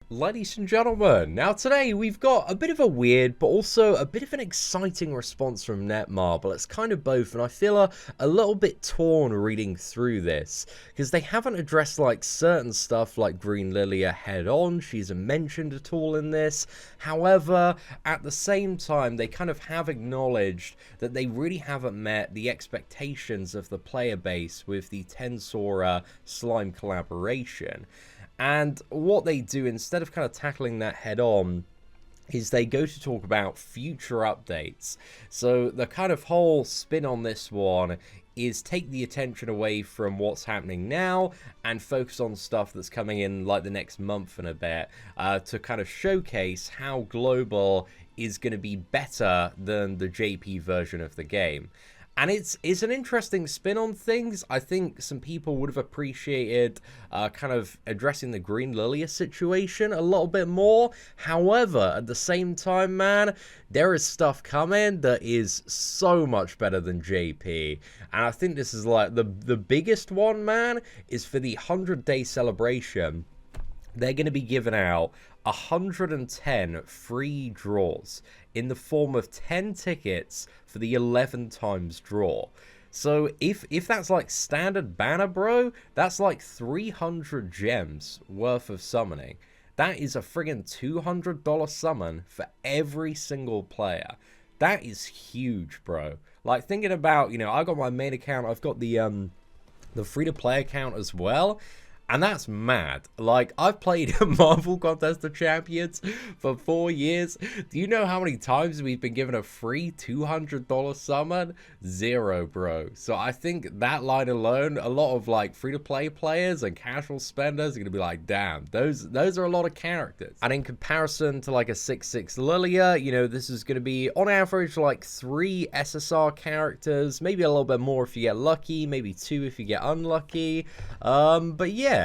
Ladies and gentlemen, now today we've got a bit of a weird but also a bit of an exciting response from Netmarble. It's kind of both, and I feel a little bit torn reading through this because they haven't addressed like certain stuff like Green Lilia head on. She isn't mentioned at all in this. However, at the same time, they kind of have acknowledged that they really haven't met the expectations of the player base with the Tensora slime collaboration. And what they do, instead of kind of tackling that head on, is they go to talk about future updates. So the kind of whole spin on this one is take the attention away from what's happening now and focus on stuff that's coming in like the next month and a bit, to kind of showcase how global is going to be better than the JP version of the game. And it's an interesting spin on things. I think some people would have appreciated kind of addressing the Green Lilia situation a little bit more. However, at the same time, man, there is stuff coming that is so much better than JP. And I think this is like the biggest one, man, is for the 100-day celebration. They're going to be giving out 110 free draws in the form of 10 tickets for the 11 times draw. So if that's like standard banner, bro, that's like 300 gems worth of summoning. That is a friggin' $200 summon for every single player. That is huge, bro. Like, thinking about, you know, I got my main account, I've got the free-to-play account as well. And that's mad. Like, I've played Marvel Contest of Champions for 4 years. Do you know how many times we've been given a free $200 summon? Zero, bro. So I think that line alone, a lot of like free-to-play players and casual spenders are going to be like, damn, those are a lot of characters. And in comparison to like a 6/6 Lilia, you know, this is going to be on average like 3 SSR characters, maybe a little bit more if you get lucky, maybe 2 if you get unlucky. But yeah.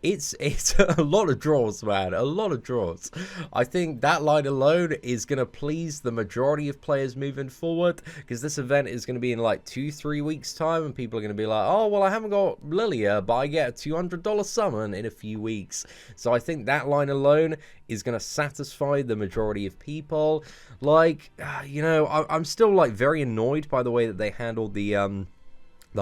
It's a lot of draws, man. A lot of draws. I think that line alone is going to please the majority of players moving forward, because this event is going to be in like 2-3 weeks time, and people are going to be like, oh, well, I haven't got Lilia, but I get a $200 summon in a few weeks. So I think that line alone is going to satisfy the majority of people. Like, you know, I'm still like very annoyed by the way that they handled the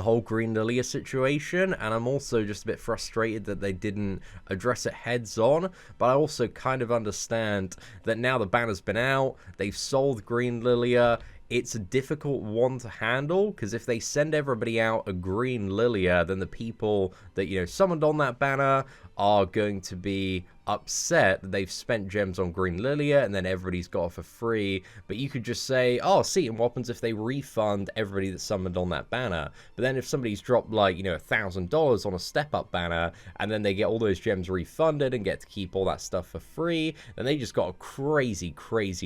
whole Green Lilia situation, and I'm also just a bit frustrated that they didn't address it heads on. But I also kind of understand that now the banner's been out, they've sold Green Lilia. It's a difficult one to handle, because if they send everybody out a Green Lilia, then the people that, you know, summoned on that banner are going to be upset that they've spent gems on Green Lilia and then everybody's got it for free. But you could just say, oh, Seatin, what happens if they refund everybody that's summoned on that banner? But then if somebody's dropped like, you know, $1,000 on a step up banner and then they get all those gems refunded and get to keep all that stuff for free, then they just got a crazy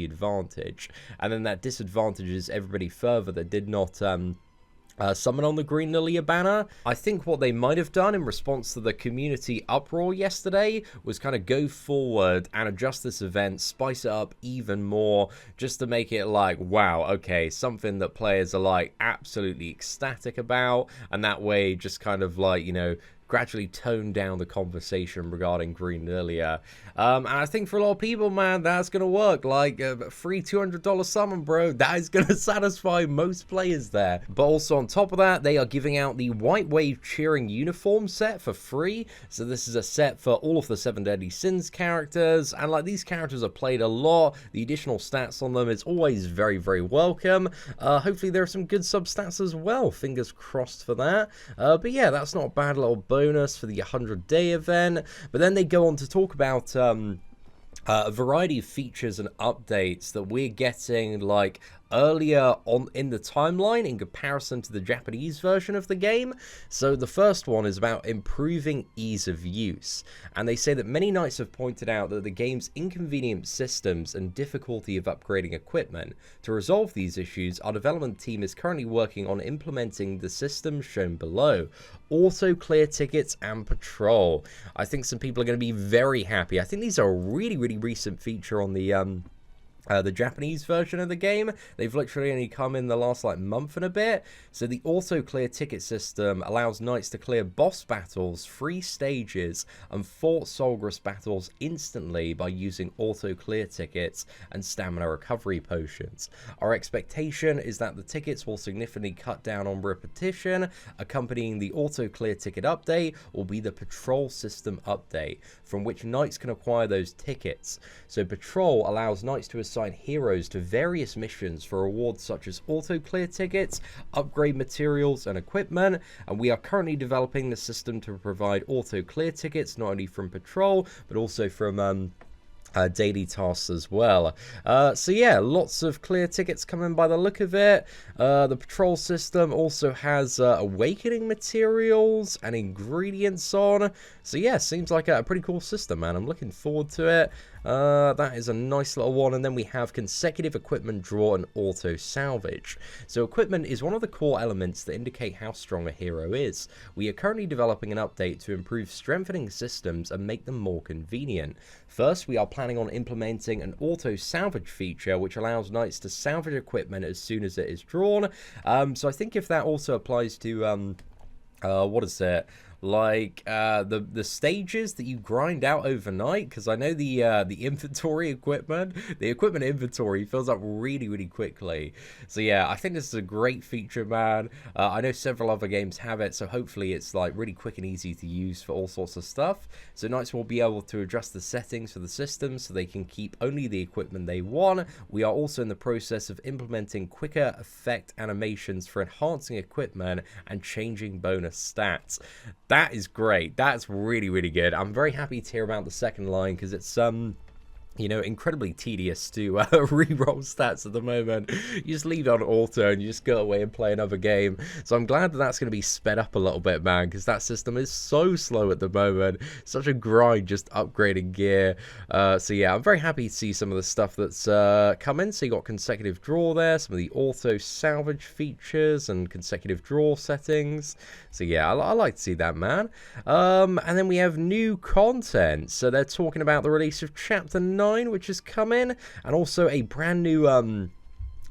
advantage. And then that disadvantages everybody further that did not summon on the Green Lilia banner. I think what they might have done in response to the community uproar yesterday was kind of go forward and adjust this event, spice it up even more, just to make it like, wow, okay, something that players are like absolutely ecstatic about, and that way just kind of like, you know, gradually tone down the conversation regarding Green Lilia. And I think for a lot of people, man, that's going to work. Like, a free $200 summon, bro, that is going to satisfy most players there. But also on top of that, they are giving out the White Wave Cheering uniform set for free. So this is a set for all of the 7 Deadly Sins characters. And like, these characters are played a lot. The additional stats on them is always very welcome. Hopefully there are some good sub stats as well. Fingers crossed for that. But yeah, that's not a bad little bonus for the 100-day event. But then they go on to talk about a variety of features and updates that we're getting like earlier on in the timeline in comparison to the Japanese version of the game. So the first one is about improving ease of use, and they say that many knights have pointed out that the game's inconvenient systems and difficulty of upgrading equipment. To resolve these issues, our development team is currently working on implementing the systems shown below: auto clear tickets and patrol. I think some people are going to be very happy. I think these are a really recent feature on the the Japanese version of the game. They've literally only come in the last like month and a bit. So the auto clear ticket system allows knights to clear boss battles, 3 stages, and 4 Solgrus battles instantly by using auto clear tickets and stamina recovery potions. Our expectation is that the tickets will significantly cut down on repetition. Accompanying the auto clear ticket update will be the patrol system update, from which knights can acquire those tickets. So patrol allows knights to assign heroes to various missions for rewards such as auto clear tickets, upgrade materials and equipment, and we are currently developing the system to provide auto clear tickets not only from patrol but also from daily tasks as well. So yeah, lots of clear tickets coming by the look of it. The patrol system also has awakening materials and ingredients on. So yeah, seems like a pretty cool system, man. I'm looking forward to it. That is a nice little one. And then we have consecutive equipment draw and auto salvage. So equipment is one of the core elements that indicate how strong a hero is. We are currently developing an update to improve strengthening systems and make them more convenient. First, we are planning on implementing an auto salvage feature which allows knights to salvage equipment as soon as it is drawn. So I think if that also applies to what is it? Like the stages that you grind out overnight, because I know the inventory equipment, the equipment inventory fills up really quickly. So yeah, I think this is a great feature, man. I know several other games have it, so hopefully it's like really quick and easy to use for all sorts of stuff. So knights will be able to adjust the settings for the system so they can keep only the equipment they want. We are also in the process of implementing quicker effect animations for enhancing equipment and changing bonus stats. That is great. That's really good. I'm very happy to hear about the second line because it's you know, incredibly tedious to re-roll stats at the moment. You just leave it on auto and you just go away and play another game. So I'm glad that that's going to be sped up a little bit, man, because that system is so slow at the moment. Such a grind just upgrading gear. So yeah, I'm very happy to see some of the stuff that's come in. So you got consecutive draw there, some of the auto salvage features and consecutive draw settings. So yeah, I like to see that, man. And then we have new content. So they're talking about the release of Chapter 9, which has come in, and also a brand new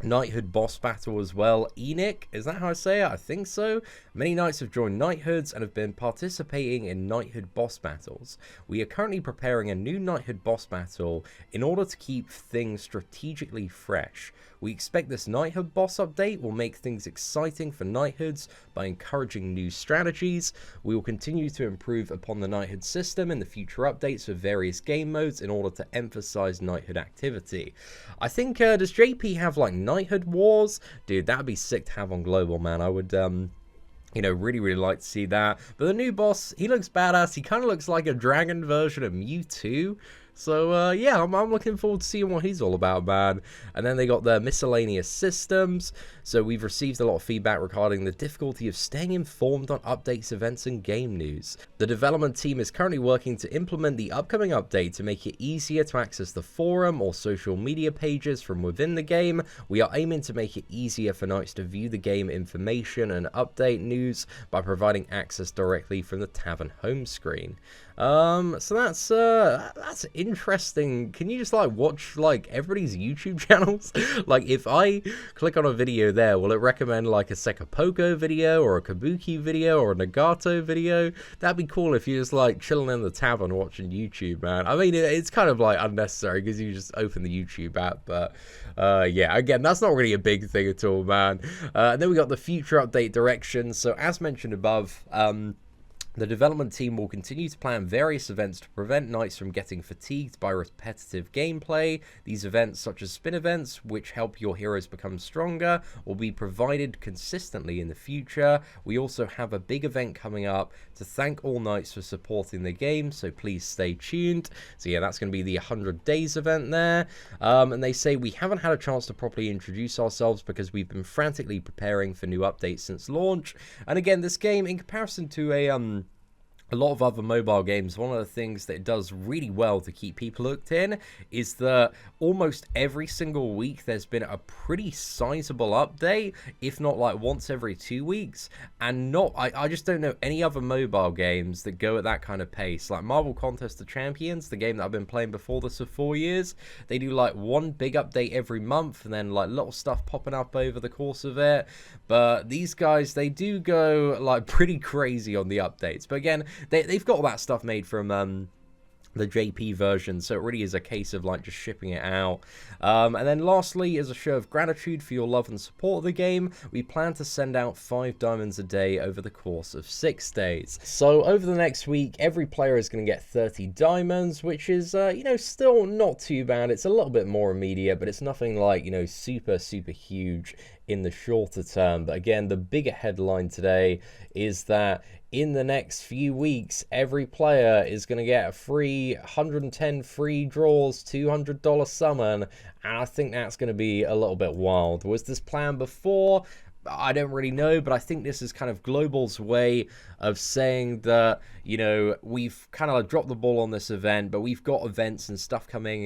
knighthood boss battle as well. Enoch, is that how I say it? I think so. Many knights have joined knighthoods and have been participating in knighthood boss battles. We are currently preparing a new knighthood boss battle in order to keep things strategically fresh. We expect this knighthood boss update will make things exciting for knighthoods by encouraging new strategies. We will continue to improve upon the knighthood system in the future updates for various game modes in order to emphasize knighthood activity. I think, does JP have like knighthood wars? Dude, that'd be sick to have on global, man. I would, you know, really like to see that. But the new boss, he looks badass. He kind of looks like a dragon version of Mewtwo. So, yeah, I'm looking forward to seeing what he's all about, man. And then they got their miscellaneous systems. So we've received a lot of feedback regarding the difficulty of staying informed on updates, events, and game news. The development team is currently working to implement the upcoming update to make it easier to access the forum or social media pages from within the game. We are aiming to make it easier for knights to view the game information and update news by providing access directly from the tavern home screen. So that's interesting. Can you just like watch like everybody's YouTube channels? Like if I click on a video there, will it recommend like a Sekapoko video or a Kabuki video or a Nagato video? That'd be cool if you're just like chilling in the tavern watching YouTube, man. I mean, it's kind of like unnecessary because you just open the YouTube app, but yeah, again, that's not really a big thing at all, man. And then we got the future update directions. So as mentioned above, the development team will continue to plan various events to prevent knights from getting fatigued by repetitive gameplay. These events, such as spin events, which help your heroes become stronger, will be provided consistently in the future. We also have a big event coming up to thank all knights for supporting the game, so please stay tuned. So yeah, that's going to be the 100 days event there. And they say we haven't had a chance to properly introduce ourselves because we've been frantically preparing for new updates since launch. And again, this game, in comparison to a lot of other mobile games, one of the things that it does really well to keep people hooked in is that almost every single week there's been a pretty sizable update, if not like once every 2 weeks. And I just don't know any other mobile games that go at that kind of pace. Like Marvel Contest of Champions, the game that I've been playing before this for 4 years, they do like one big update every month and then like little stuff popping up over the course of it. But these guys, they do go like pretty crazy on the updates. But again, they've got all that stuff made from the JP version, so it really is a case of like just shipping it out. And then lastly, as a show of gratitude for your love and support of the game, we plan to send out 5 diamonds a day over the course of 6 days. So over the next week, every player is going to get 30 diamonds, which is, you know, still not too bad. It's a little bit more immediate, but it's nothing like, you know, super huge in the shorter term. But again, the bigger headline today is that in the next few weeks, every player is going to get a free 110 free draws, $200 summon, and I think that's going to be a little bit wild. Was this planned before? I don't really know, but I think this is kind of Global's way of saying that, you know, we've kind of dropped the ball on this event, but we've got events and stuff coming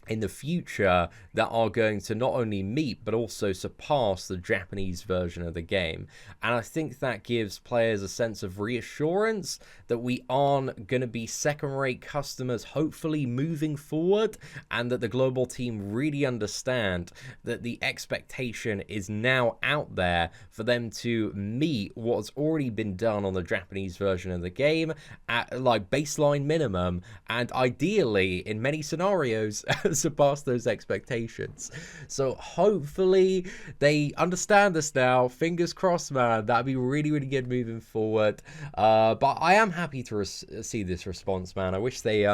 in the future that are going to not only meet but also surpass the Japanese version of the game. And I think that gives players a sense of reassurance that we aren't going to be second-rate customers, hopefully moving forward, and that the Global team really understand that the expectation is now out there for them to meet what's already been done on the Japanese version of the game at like baseline minimum, and ideally in many scenarios surpass those expectations. So hopefully they understand this now. Fingers crossed, man. That'd be really good moving forward. But I am happy to see this response, man. I wish they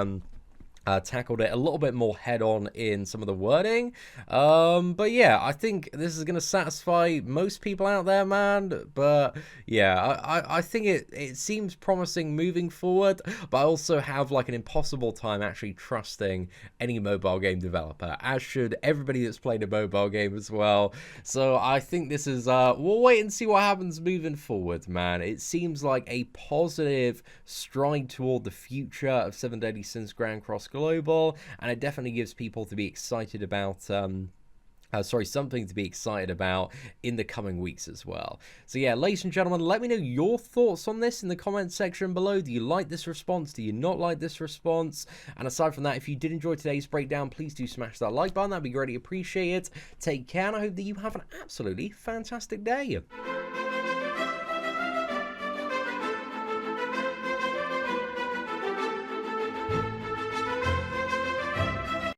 tackled it a little bit more head-on in some of the wording. But yeah, I think this is going to satisfy most people out there, man. But yeah, I think it seems promising moving forward, but I also have like an impossible time actually trusting any mobile game developer, as should everybody that's played a mobile game as well. So I think this is, we'll wait and see what happens moving forward, man. It seems like a positive stride toward the future of 7 Deadly Sins Grand Cross Global, and it definitely gives people to be excited about something to be excited about in the coming weeks as well. So yeah, ladies and gentlemen, let me know your thoughts on this in the comments section below. Do you like this response? Do you not like this response? And aside from that, if you did enjoy today's breakdown, please do smash that like button. That'd be greatly appreciated. Take care, and I hope that you have an absolutely fantastic day.